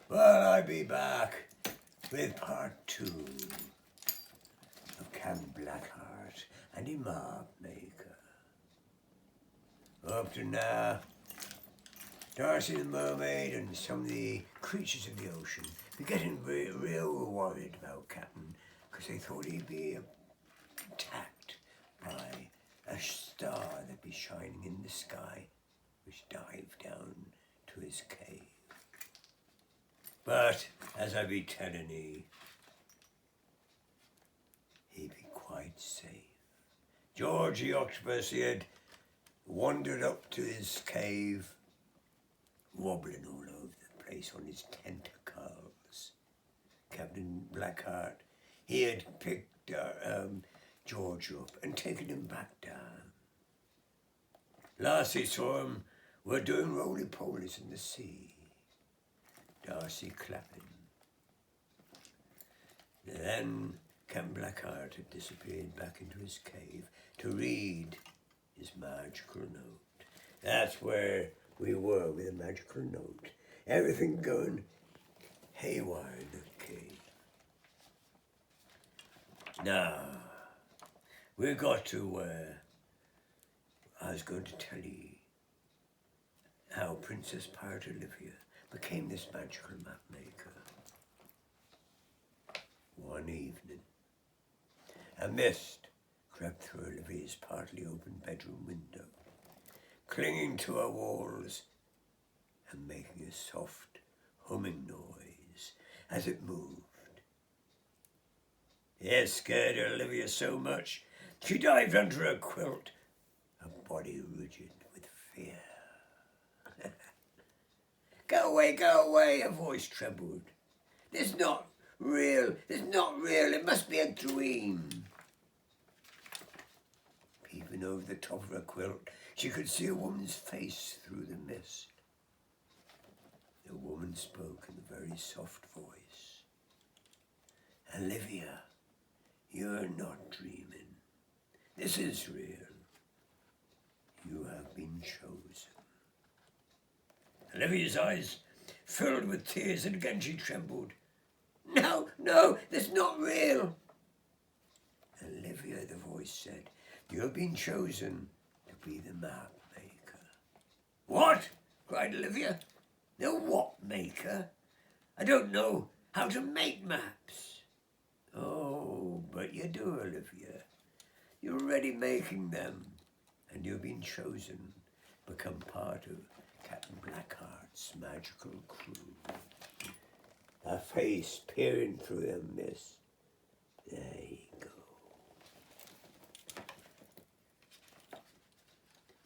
Well, I'll be back with part 2 of Captain Blackheart and the Mop Maker. Up to now, Darcy the Mermaid and some of the creatures of the ocean be getting real worried about Captain because they thought he'd be attacked by a star that be shining in the sky, which dived down to his cave. But, as I be telling ye, he be quite safe. George the Octopus, he had wandered up to his cave, wobbling all over the place on his tentacles. Captain Blackheart, he had picked George up and taken him back down. Last he saw him were doing roly-polies in the sea. Darcy clapping. Then Captain Blackheart had disappeared back into his cave to read his magical note. That's where we were with a magical note. Everything going haywire in the cave. Now, we got to where I was going to tell you how Princess Pirate Olivia became this magical map maker. One evening, a mist crept through Olivia's partly open bedroom window, clinging to her walls and making a soft humming noise as it moved. It scared Olivia so much, she dived under a quilt, her body rigid with fear. Go away, her voice trembled. It's not real, it must be a dream. Peeping over the top of her quilt, she could see a woman's face through the mist. The woman spoke in a very soft voice. Olivia, you're not dreaming. This is real. You have been chosen. Olivia's eyes filled with tears, and again she trembled. No, that's not real. Olivia, the voice said, you have been chosen to be the map maker. What? Cried Olivia. The what maker? I don't know how to make maps. Oh, but you do, Olivia. You're already making them, and you've been chosen to become part of Captain Blackheart's magical crew. Her face peering through the mist. There you go.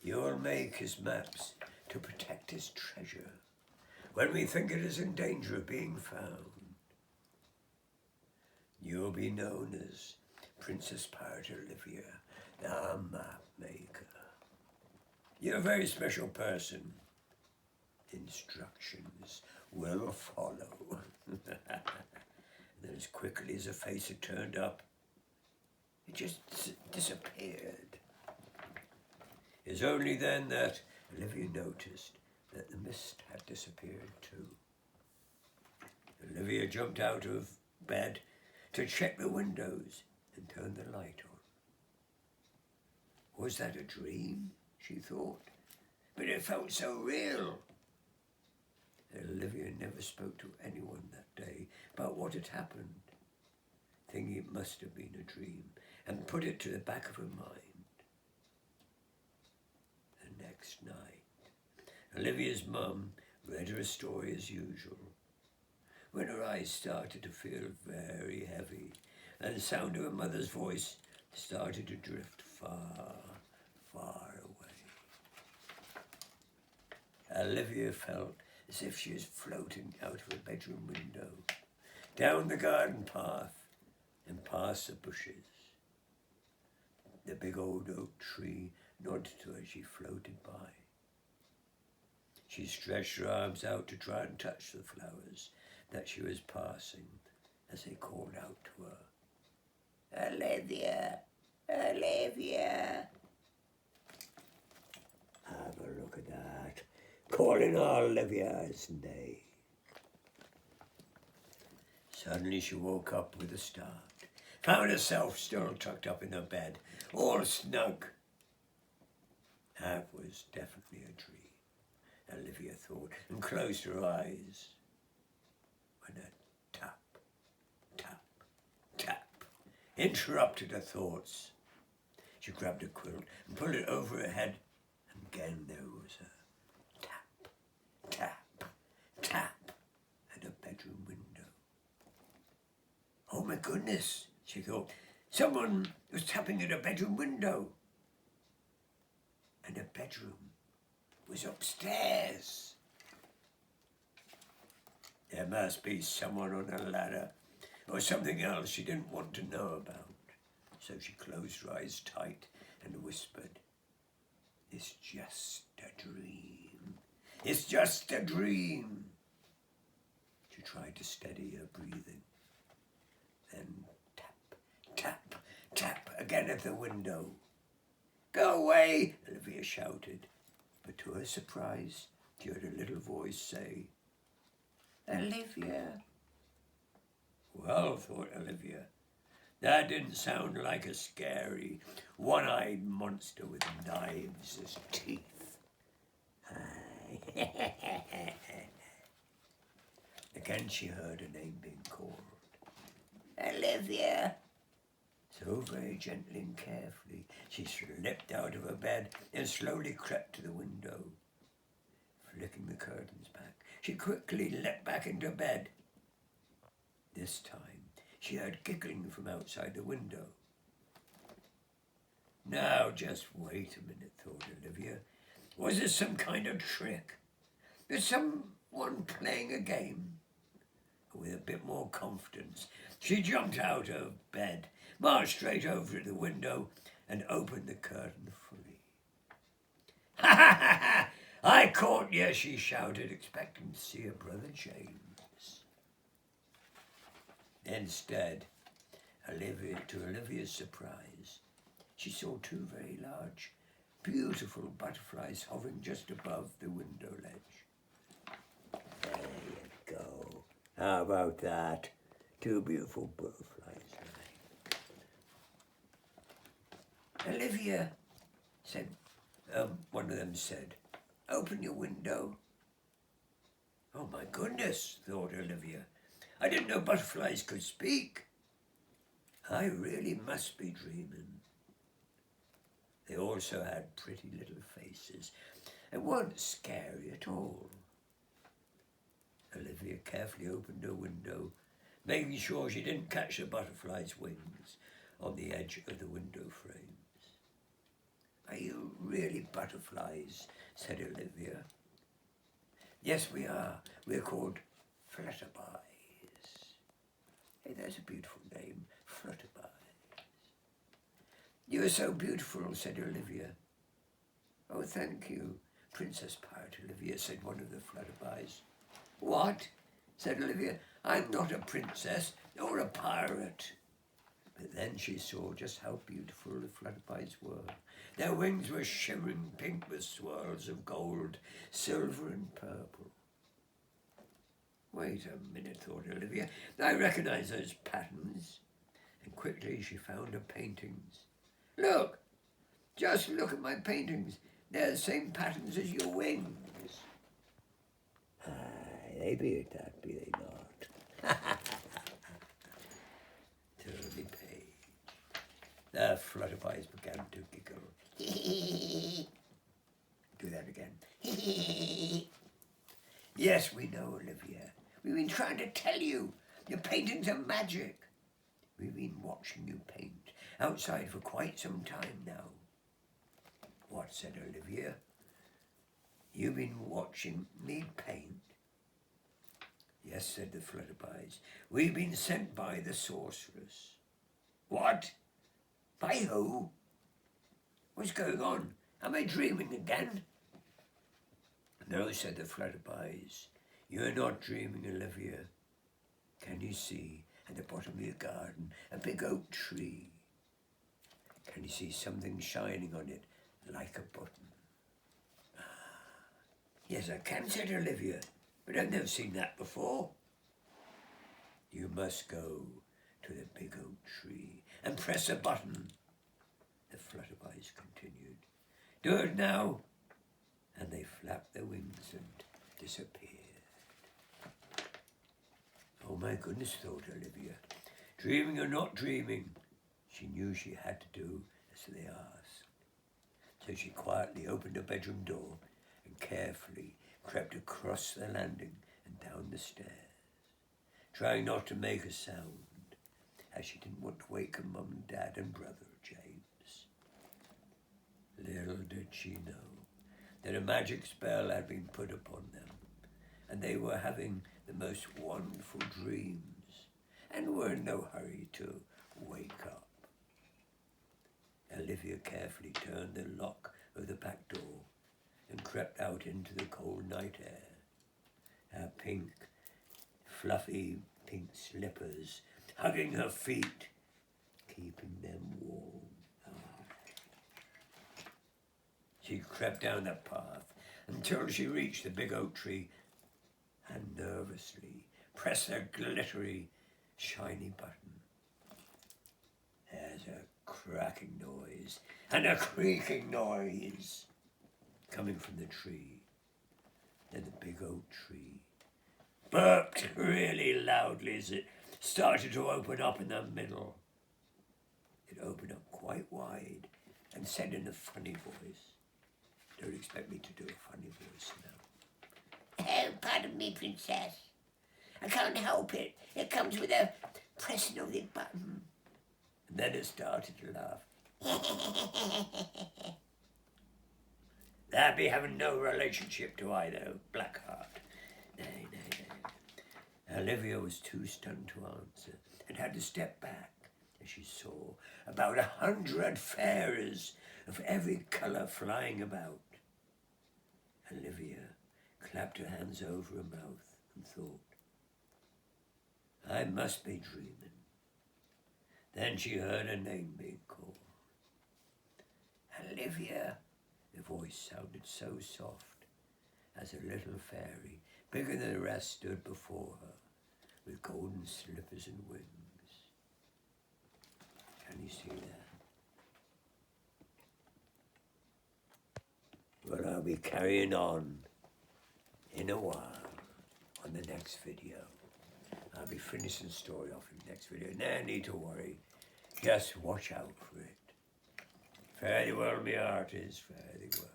You'll make his maps to protect his treasure when we think it is in danger of being found. You'll be known as Princess Pirate Olivia, the map maker. You're a very special person. Instructions will follow. Then as quickly as her face had turned up, it just disappeared. It's only then that Olivia noticed that the mist had disappeared too. Olivia jumped out of bed to check the windows and turn the light on. Was that a dream? She thought, but it felt so real. Olivia never spoke to anyone that day about what had happened, thinking it must have been a dream, and put it to the back of her mind. The next night, Olivia's mum read her a story as usual, when her eyes started to feel very heavy, and the sound of her mother's voice started to drift far, far away. Olivia felt as if she was floating out of her bedroom window, down the garden path and past the bushes. The big old oak tree nodded to her as she floated by. She stretched her arms out to try and touch the flowers that she was passing as they called out to her. Olivia, Olivia. Have a look at that. Calling Olivia's name. Suddenly she woke up with a start, found herself still tucked up in her bed, all snug. That was definitely a dream, Olivia thought, and closed her eyes. When a tap, tap, tap interrupted her thoughts. She grabbed a quilt and pulled it over her head, and again there was a tap, tap, tap at her bedroom window. Oh my goodness, she thought, someone was tapping at her bedroom window. And her bedroom was upstairs. There must be someone on a ladder or something else she didn't want to know about. So she closed her eyes tight and whispered, "It's just a dream. It's just a dream." She tried to steady her breathing. Then tap, tap, tap again at the window. "Go away," Olivia shouted. But to her surprise, she heard a little voice say, "Olivia." Well, thought Olivia, that didn't sound like a scary, one-eyed monster with knives as teeth. Again she heard her name being called. "Olivia." So very gently and carefully, she slipped out of her bed and slowly crept to the window. Flicking the curtains back, she quickly leapt back into bed. This time, she heard giggling from outside the window. Now, just wait a minute, thought Olivia. Was this some kind of trick? Was someone playing a game? With a bit more confidence, she jumped out of bed, marched straight over to the window, and opened the curtain fully. "Ha ha ha ha! I caught you," she shouted, expecting to see her brother James. Instead, to Olivia's surprise, she saw two very large, beautiful butterflies hovering just above the window ledge. There you go. How about that? Two beautiful butterflies. "Olivia," said one of them said, "open your window." Oh my goodness, thought Olivia. I didn't know butterflies could speak. I really must be dreaming. They also had pretty little faces and weren't scary at all. Olivia carefully opened her window, making sure she didn't catch the butterfly's wings on the edge of the window frames. "Are you really butterflies?" said Olivia. "Yes, we are. We're called flutterbys." Hey, that's a beautiful name, flutterbys. "You are so beautiful," said Olivia. "Oh, thank you, Princess Pirate Olivia," said one of the flutterbys. "What?" said Olivia. "I'm not a princess or a pirate." But then she saw just how beautiful the flutterbys were. Their wings were shimmering pink with swirls of gold, silver and purple. "Wait a minute," thought Olivia. "I recognize those patterns." And quickly she found her paintings. "Look! Just look at my paintings. They're the same patterns as your wings." They be that, be they not? Turny page. The flutterbys began to giggle. Do that again. "Yes, we know, Olivia. We've been trying to tell you. Your paintings are magic. We've been watching you paint outside for quite some time now." "What?" said Olivia. "You've been watching me paint?" "Yes," said the flutterbys. "We've been sent by the sorceress." "What? By who? What's going on? Am I dreaming again?" "No," said the flutterbys. "You're not dreaming, Olivia. Can you see at the bottom of your garden a big oak tree? Can you see something shining on it like a button?" "Yes, I can," said Olivia, "but I've never seen that before." You must go to the big oak tree and press a button. The flutterbies continued. Do it now. And they flapped their wings and disappeared. Oh my goodness, thought Olivia. Dreaming or not dreaming, she knew she had to do as they asked. So she quietly opened her bedroom door and carefully crept across the landing and down the stairs, trying not to make a sound, as she didn't want to wake her mum and dad and brother James. Little did she know that a magic spell had been put upon them, and they were having the most wonderful dreams, and were in no hurry to wake up. Olivia carefully turned the lock of the back door and crept out into the cold night air, her pink, fluffy pink slippers hugging her feet, keeping them warm. She crept down the path until she reached the big oak tree and nervously pressed a glittery, shiny button. There's a cracking noise and a creaking noise coming from the tree. Then the big oak tree burped really loudly as it started to open up in the middle. It opened up quite wide and said in a funny voice, don't expect me to do a funny voice now. Oh, pardon me, princess. I can't help it. It comes with a pressing of the button. And then it started to laugh. That be having no relationship to either Blackheart. Nay, nay, nay. Olivia was too stunned to answer and had to step back as she saw about 100 fairies of every colour flying about. Olivia clapped her hands over her mouth and thought, I must be dreaming. Then she heard her name being called. Olivia, the voice sounded so soft as a little fairy, bigger than the rest, stood before her with golden slippers and wings. Can you see that? Well, I'll be carrying on in a while on the next video. I'll be finishing the story off in the next video. No need to worry. Just watch out for it. Fare thee well, my hearties, fare thee well.